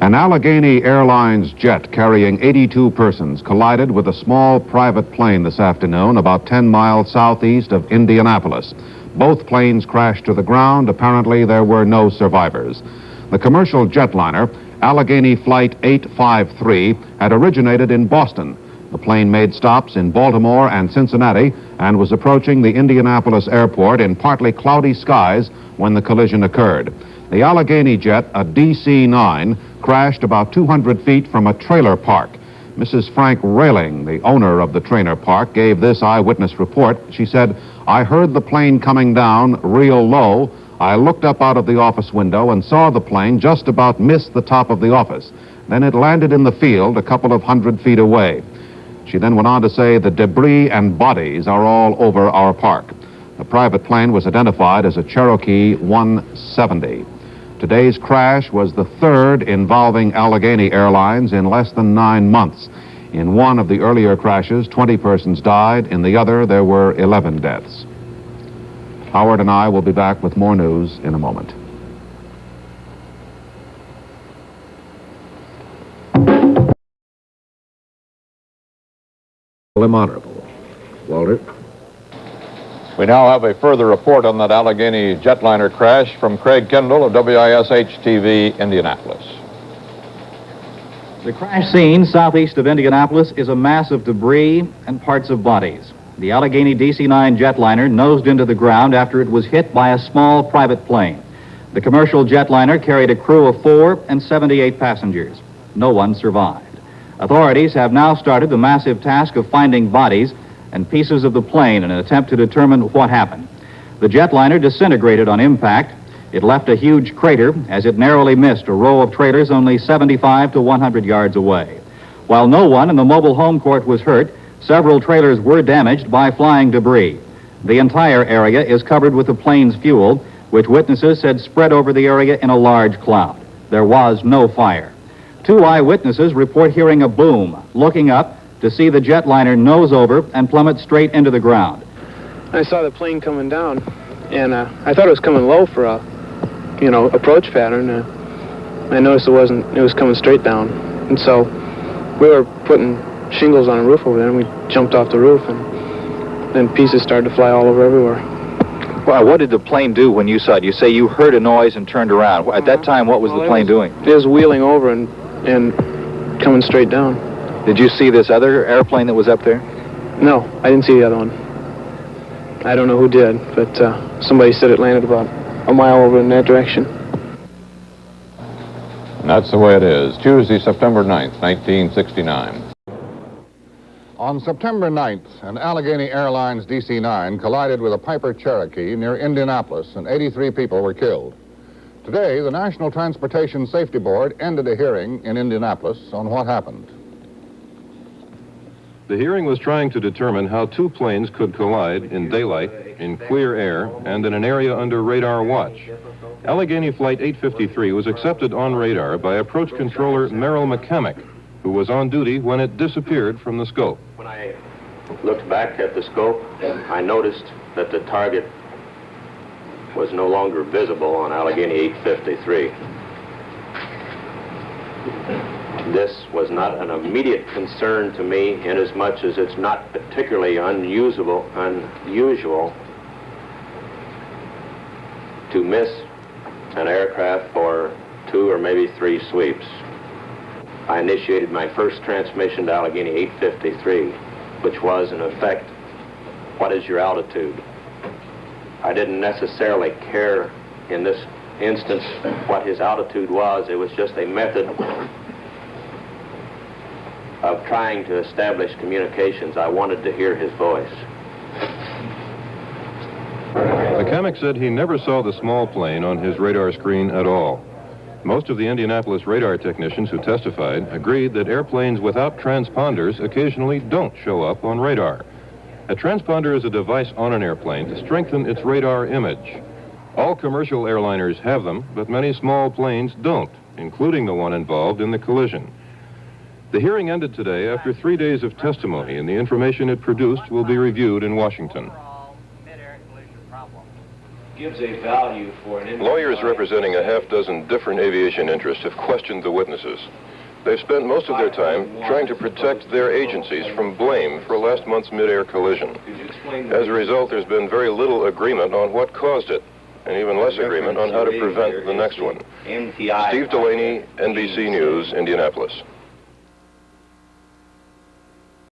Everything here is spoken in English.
An Allegheny Airlines jet carrying 82 persons collided with a small private plane this afternoon about 10 miles southeast of Indianapolis. Both planes crashed to the ground. Apparently, there were no survivors. The commercial jetliner, Allegheny Flight 853, had originated in Boston. The plane made stops in Baltimore and Cincinnati and was approaching the Indianapolis airport in partly cloudy skies when the collision occurred. The Allegheny jet, a DC-9, crashed about 200 feet from a trailer park. Mrs. Frank Railing, the owner of the trailer park, gave this eyewitness report. She said, "I heard the plane coming down real low. I looked up out of the office window and saw the plane just about miss the top of the office. Then it landed in the field a couple of hundred feet away." She then went on to say, "The debris and bodies are all over our park." The private plane was identified as a Cherokee 170. Today's crash was the third involving Allegheny Airlines in less than 9 months. In one of the earlier crashes, 20 persons died. In the other, there were 11 deaths. Howard and I will be back with more news in a moment. Honorable. Walter? We now have a further report on that Allegheny jetliner crash from Craig Kendall of WISH-TV, Indianapolis. The crash scene southeast of Indianapolis is a mass of debris and parts of bodies. The Allegheny DC-9 jetliner nosed into the ground after it was hit by a small private plane. The commercial jetliner carried a crew of 4 and 78 passengers. No one survived. Authorities have now started the massive task of finding bodies and pieces of the plane in an attempt to determine what happened. The jetliner disintegrated on impact. It left a huge crater as it narrowly missed a row of trailers only 75 to 100 yards away. While no one in the mobile home court was hurt, several trailers were damaged by flying debris. The entire area is covered with the plane's fuel, which witnesses said spread over the area in a large cloud. There was no fire. 2 eyewitnesses report hearing a boom, looking up to see the jetliner nose over and plummet straight into the ground. I saw the plane coming down, and I thought it was coming low for a, approach pattern. I noticed it was coming straight down. And so we were putting shingles on a roof over there, and we jumped off the roof, and then pieces started to fly all over everywhere. Well, what did the plane do when you saw it? You say you heard a noise and turned around. At that time, what was the plane doing? It was wheeling over and coming straight down. Did you see this other airplane that was up there? No, I didn't see the other one. I don't know who did, but somebody said it landed about a mile over in that direction. And that's the way it is. Tuesday, September 9th, 1969. On September 9th, an Allegheny Airlines DC-9 collided with a Piper Cherokee near Indianapolis, and 83 people were killed. Today, the National Transportation Safety Board ended a hearing in Indianapolis on what happened. The hearing was trying to determine how 2 planes could collide in daylight, in clear air, and in an area under radar watch. Allegheny Flight 853 was accepted on radar by approach controller 𝗲𝗵𝗵𝗵𝗵𝗃, who was on duty when it disappeared from the scope. When I looked back at the scope, I noticed that the target was no longer visible on Allegheny 853. This was not an immediate concern to me, inasmuch as it's not particularly unusual to miss an aircraft for 2 or maybe 3 sweeps. I initiated my first transmission to Allegheny 853, which was, in effect, what is your altitude? I didn't necessarily care in this instance what his altitude was. It was just a method of trying to establish communications. I wanted to hear his voice. McCamick said he never saw the small plane on his radar screen at all. Most of the Indianapolis radar technicians who testified agreed that airplanes without transponders occasionally don't show up on radar. A transponder is a device on an airplane to strengthen its radar image. All commercial airliners have them, but many small planes don't, including the one involved in the collision. The hearing ended today after 3 days of testimony, and the information it produced will be reviewed in Washington. gives a value for an Lawyers representing a half dozen different aviation interests have questioned the witnesses. They've spent most of their time trying to protect their agencies from blame for last month's mid-air collision. As a result, there's been very little agreement on what caused it, and even less agreement on how to prevent the next one. Steve Delaney, NBC News, Indianapolis.